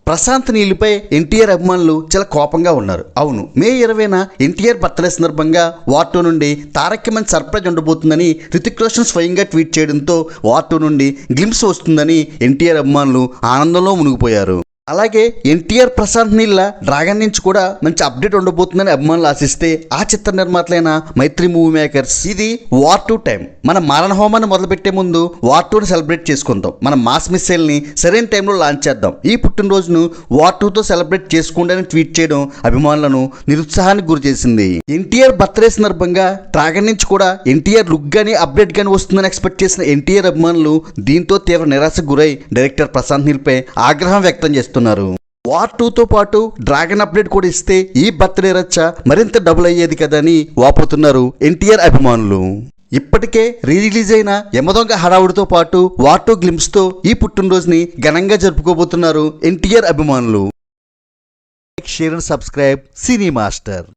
ప్రశాంత్ నీళ్లపై ఎన్టీఆర్ అభిమానులు చాలా కోపంగా ఉన్నారు. అవును, మే 20న ఎన్టీఆర్ బర్త్డే సందర్భంగా వార్ 2 నుండి తారక్కి మంచి సర్ప్రైజ్ ఉండబోతుందని రితిక్ రోషన్ స్వయంగా ట్వీట్ చేయడంతో వార్ 2 నుండి గ్లింప్స్ వస్తుందని ఎన్టీఆర్ అభిమానులు ఆనందంలో మునిగిపోయారు. అలాగే ఎన్టీఆర్ ప్రశాంత్ నీళ్ళ డ్రాగన్ నుంచి కూడా మంచి అప్డేట్ ఉండబోతుందని అభిమానులు ఆశిస్తే ఆ చిత్ర నిర్మాతలైన మైత్రి మూవీ మేకర్స్ ఇది వార్ 2 టైం, మన మారణ హోమాన్ని మొదలుపెట్టే ముందు వార్ 2ని సెలబ్రేట్ చేసుకుందాం, మన మాస్ మిస్సైల్ని సరైన టైంలో లాంచ్ చేద్దాం, ఈ పుట్టినరోజును వార్ 2తో సెలబ్రేట్ చేసుకోండి అని ట్వీట్ చేయడం అభిమానులను నిరుత్సాహానికి గురి చేసింది. ఎన్టీఆర్ బర్త్డే సందర్భంగా డ్రాగన్ నుంచి కూడా ఎన్టీఆర్ లుక్ గానీ అప్డేట్ గానీ వస్తుందని ఎక్స్పెక్ట్ చేసిన ఎన్టీఆర్ అభిమానులు దీంతో తీవ్ర నిరాశకు గురై డైరెక్టర్ ప్రశాంత్ నీల్పై ఆగ్రహం వ్యక్తం చేస్తున్నారు. వార్ 2తో పాటు డ్రాగన్ అప్డేట్ కూడా ఇస్తే ఈ బర్త్డే రచ్చ మరింత డబుల్ అయ్యేది కదా అని వాపోతున్నారు ఎన్టీఆర్ అభిమానులు. ఇప్పటికే రిలీజ్ అయిన యమదొంగ హడావుడితో పాటు వార్ 2 గ్లింప్స్తో ఈ పుట్టినరోజుని ఘనంగా జరుపుకోబోతున్నారు ఎన్టీఆర్ అభిమానులు. Share and subscribe cine master.